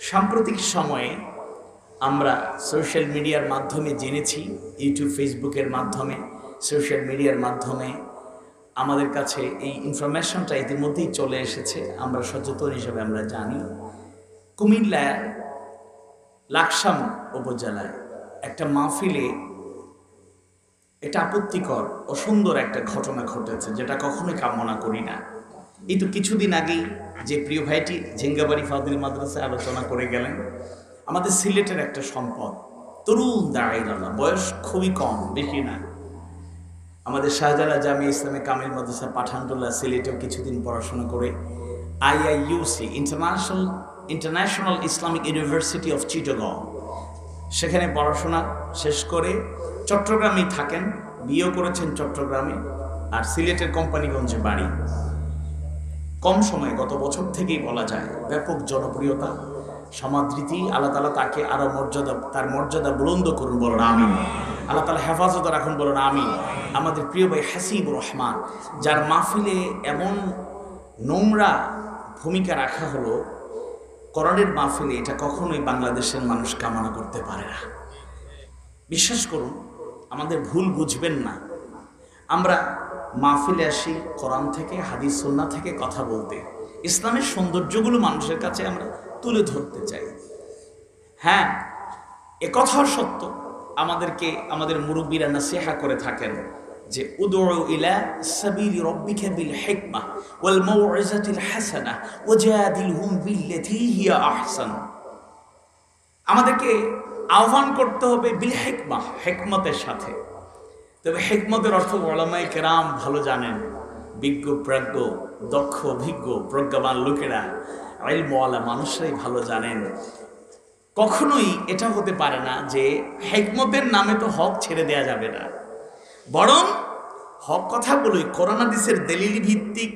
সাম্প্রতিক সময়ে আমরা সোশ্যাল মিডিয়ার মাধ্যমে জেনেছি, ইউটিউব ফেসবুকের মাধ্যমে, সোশ্যাল মিডিয়ার মাধ্যমে আমাদের কাছে এই ইনফরমেশনটা ইতিমধ্যেই চলে এসেছে। আমরা সচেতন হিসেবে আমরা জানি, কুমিল্লার লাকসাম উপজেলায় একটা মাহফিলে এটা আপত্তিকর ও সুন্দর একটা ঘটনা ঘটেছে, যেটা কখনোই কামনা করি না। এই তো কিছুদিন আগেই যে প্রিয় ভাইটি ঝিঙ্গাবাড়ি ফাজিল মাদ্রাসায় আলোচনা করে গেলেন, আমাদের সিলেটের একটা সম্পদ, তরুণ দাঁড়াইলাল্লাহ, বয়স খুবই কম, বেশি না। আমাদের শাহজালাল জামিয়া ইসলামে কামিল মাদ্রাসা পাঠানটুলা সিলেটেও কিছুদিন পড়াশোনা করে IIUC international Islamic university of Chittagong সেখানে পড়াশোনা শেষ করে চট্টগ্রামেই থাকেন, বিয়েও করেছেন চট্টগ্রামে, আর সিলেটের কোম্পানিগঞ্জে বাড়ি। কম সময়ে, গত বছর থেকেই বলা যায়, ব্যাপক জনপ্রিয়তা, সমাদৃতি। আল্লাহ তাআলা তাকে আরো তার মর্যাদা বুলন্দ করুন, বলুন আমিন। আল্লাহ তাআলা হেফাজত রাখুন, বলুন আমিন। আমাদের প্রিয় ভাই হাসিবুর রহমান, যার মাহফিলে এমন নোংরা ভূমিকা রাখা হলো, কোরআনের মাহফিলে, এটা কখনোই বাংলাদেশের মানুষ কামনা করতে পারে না। বিশ্বাস করুন, আমাদের ভুল বুঝবেন না। আমরা মাহফিলে আসি কোরআন থেকে, হাদিস সুন্নাহ থেকে কথা বলতে, ইসলামের সৌন্দর্যগুলো মানুষের কাছে আমরা তুলে ধরতে চাই। হ্যাঁ, একথাও সত্য, আমাদের মুরব্বীরা নাসিহা করে থাকেন যে উদউ ইলা সাবিলি রাব্বিকা বিল হিকমাহ ওয়াল মাউইযাতিল হাসানাহ ওয়াজাদিলহুম বিল্লাতী হিয়া আহসান। আমাদেরকে আহ্বান করতে হবে বিল হিকমাহ, হিকমতের সাথে। তবে হিকমতের অর্থ উলামায়ে কেরাম ভালো জানেন, বিজ্ঞ প্রাজ্ঞ দক্ষ অভিজ্ঞ প্রজ্ঞাবান লোকেরা, ইলমওয়ালা মানুষরাই ভালো জানেন। কখনোই এটা হতে পারে না যে হিকমতের নামে তো হক ছেড়ে দেয়া যাবে না, বরং হক কথাগুলোই কোরআন হাদিসের দলিল ভিত্তিক,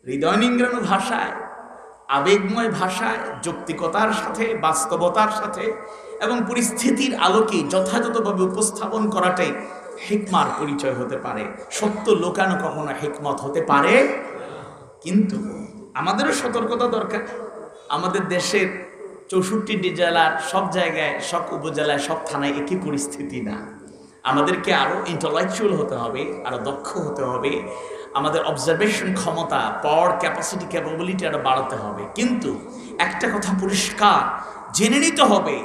হৃদয় নিংড়ানো ভাষায়, আবেগময় ভাষায়, যৌক্তিকতার সাথে, বাস্তবতার সাথে এবং পরিস্থিতির আলোকে যথাযথভাবে উপস্থাপন করাটাই হিকমার পরিচয় হতে পারে। সত্য লোকানো কখনো হিকমত হতে পারে। কিন্তু আমাদেরও সতর্কতা দরকার। আমাদের দেশের 64টি জেলার সব জায়গায়, সব উপজেলায়, সব থানায় একই পরিস্থিতি না। আমাদেরকে আরও ইন্টেলেকচুয়াল হতে হবে, আরও দক্ষ হতে হবে। আমাদের অবজারভেশন ক্ষমতা, পাওয়ার ক্যাপাসিটি, ক্যাপাবিলিটি আরও বাড়াতে হবে। কিন্তু একটা কথা পরিষ্কার জেনে নিতে হবে,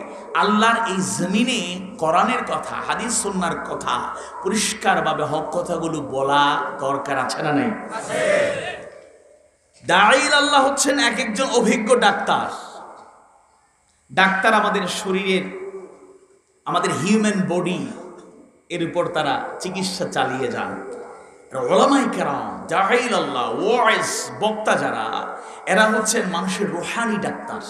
আল্লাহর এই জমিনে কোরআনের কথা, হাদিস সুন্নাহর কথা পরিষ্কারভাবে হক কথাগুলো বলা দরকার আছে না নাই? দাঈল আল্লাহ হচ্ছেন এক একজন অভিজ্ঞ ডাক্তার। ডাক্তার আমাদের শরীরের, আমাদের হিউম্যান বডি এর উপর তারা চিকিৎসা চালিয়ে যান। উলামায়ে কেরাম, দাঈল আল্লাহ, ওয়াইজ, বক্তা যারা, এরা হচ্ছেন মানুষের রুহানি ডাক্তার।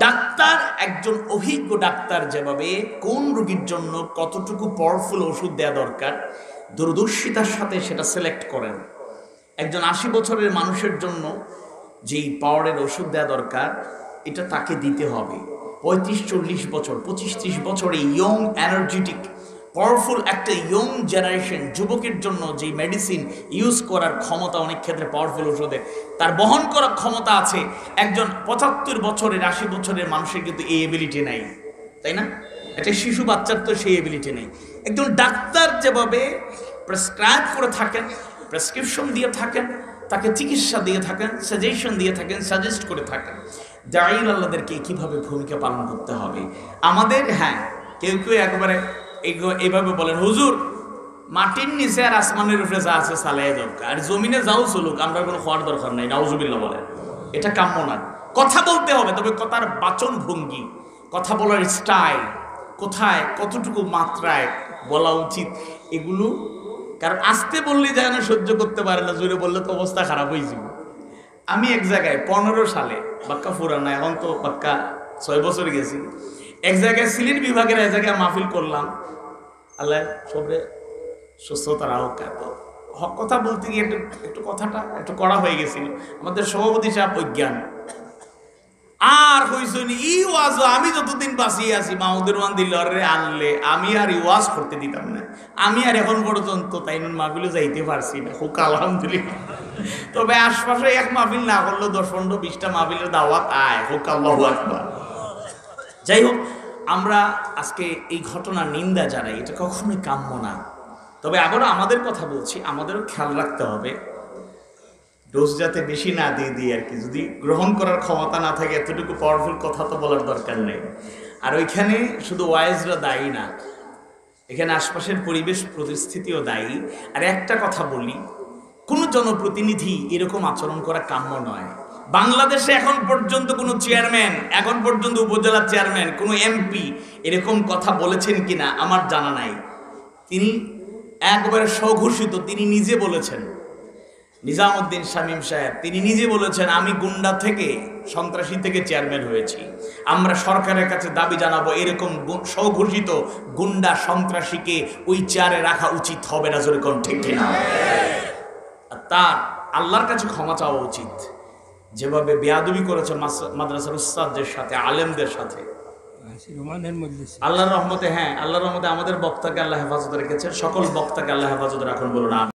ডাক্তার, একজন অভিজ্ঞ ডাক্তার যেভাবে কোন রোগীর জন্য কতটুকু পাওয়ারফুল ওষুধ দেওয়া দরকার দূরদর্শিতার সাথে সেটা সিলেক্ট করেন। একজন 80 বছরের মানুষের জন্য যেই পাওয়ারের ওষুধ দেওয়া দরকার, এটা তাকে দিতে হবে। 35-40 বছর, 25-30 বছর এই ইয়ং এনার্জেটিক পাওয়ারফুল একটা ইয়ং জেনারেশন যুবকের জন্য যে মেডিসিন ইউজ করার ক্ষমতা, অনেক ক্ষেত্রে পাওয়ারফুল ওষুধের তার বহন করার ক্ষমতা আছে, একজন 75 বছরের, 80 বছরের মানুষের কিন্তু এই এবিলিটি নাই, তাই না? একটা শিশু বাচ্চার তো সেই এবিলিটি নেই। একজন ডাক্তার যেভাবে প্রেসক্রাইব করে থাকেন, প্রেসক্রিপশন দিয়ে থাকেন, তাকে চিকিৎসা দিয়ে থাকেন, সাজেশন দিয়ে থাকেন, সাজেস্ট করে থাকেন, দাঈল আল্লাহদেরকে কীভাবে ভূমিকা পালন করতে হবে আমাদের। হ্যাঁ, কেউ কেউ একবারে এইভাবে বলেন, হুজুর মাটির নিচে আর আসমানের উপরে যা আছে চালাই যাক, আর জমিনে যাও চলুক, আমরা কোনো খাওয়ার দরকার নাই, নাউজুবিল্লাহ বলেন। এটা কাম্য না। কথা বলতে হবে, তবে কথার বাচন ভঙ্গি, কথা বলার স্টাইল, কোথায় কতটুকু মাত্রায় বলা উচিত, এগুলো, কারণ আসতে বললে যেন সহ্য করতে পারে না, জোরে বললে তো অবস্থা খারাপ হয়ে যাবে। আমি এক জায়গায় 15 সালে, বাক্কা ফুরানা, এখন তো বাক্কা 6 বছর গেছি, এক জায়গায় সিলেট বিভাগের এক জায়গায় মাহফিল করলাম। আল্লাহ সবরে সুস্থতা রাখুক। হক কথা বলতে গিয়ে একটু কথাটা একটু কড়া হয়ে গেছিল। আমাদের সভাপতি সাহেব অজ্ঞান, আর হইসনি ই ওয়াজ, আমি যতদিন বাঁচিয়ে আছি মাহমুদুর রহমান দিল্লারে আনলে আমি আর ওয়াজ করতে দিতাম না। আমি আর এখন পর্যন্ত তাইনুল মাহফিলে যাইতে পারছি না, হোক আলহামদুলিল্লাহ। তবে আশপাশে এক মাহফিল না করলেও 10-15-20টা মাহফিলের দাওয়াত আয়, হোক আল্লাহু আকবার। যাই হোক, আমরা আজকে এই ঘটনার নিন্দা জানাই, এটা কখনোই কাম্য না। তবে আবারও আমাদের কথা বলছি, আমাদেরও খেয়াল রাখতে হবে ডোজ যাতে বেশি না দিয়ে দিই আর কি। যদি গ্রহণ করার ক্ষমতা না থাকে, এতটুকু পাওয়ারফুল কথা তো বলার দরকার নেই। আর ওইখানে শুধু ওয়াইজরা দায়ী না, এখানে আশপাশের পরিবেশ পরিস্থিতিও দায়ী। আর একটা কথা বলি, কোনো জনপ্রতিনিধি এরকম আচরণ করা কাম্য নয়। বাংলাদেশে এখন পর্যন্ত কোনো চেয়ারম্যান, এখন পর্যন্ত উপজেলা চেয়ারম্যান, কোনো এমপি এরকম কথা বলেছেন কিনা আমার জানা নাই। তিনি একবারে স্বঘোষিত, তিনি নিজে বলেছেন, নিজামুদ্দিন শামীম সাহেব তিনি নিজে বলেছেন, আমি গুন্ডা থেকে, সন্ত্রাসী থেকে চেয়ারম্যান হয়েছি। আমরা সরকারের কাছে দাবি জানাবো, এরকম স্বঘোষিত গুন্ডা সন্ত্রাসীকে ওই চেয়ারে রাখা উচিত হবে না। জোরে কোন ঠিক কিনা? তার আল্লাহর কাছে ক্ষমা চাওয়া উচিত, যেভাবে বেয়াদবি করেছে মাদ্রাসার উস্তাদদের সাথে, আলেমদের সাথে। আল্লাহর রহমতে, হ্যাঁ আল্লাহর রহমতে আমাদের বক্তাকে আল্লাহ হেফাজত রেখেছেন, সকল বক্তাকে আল্লাহ হেফাজত রাখুন, বলুন আমিন।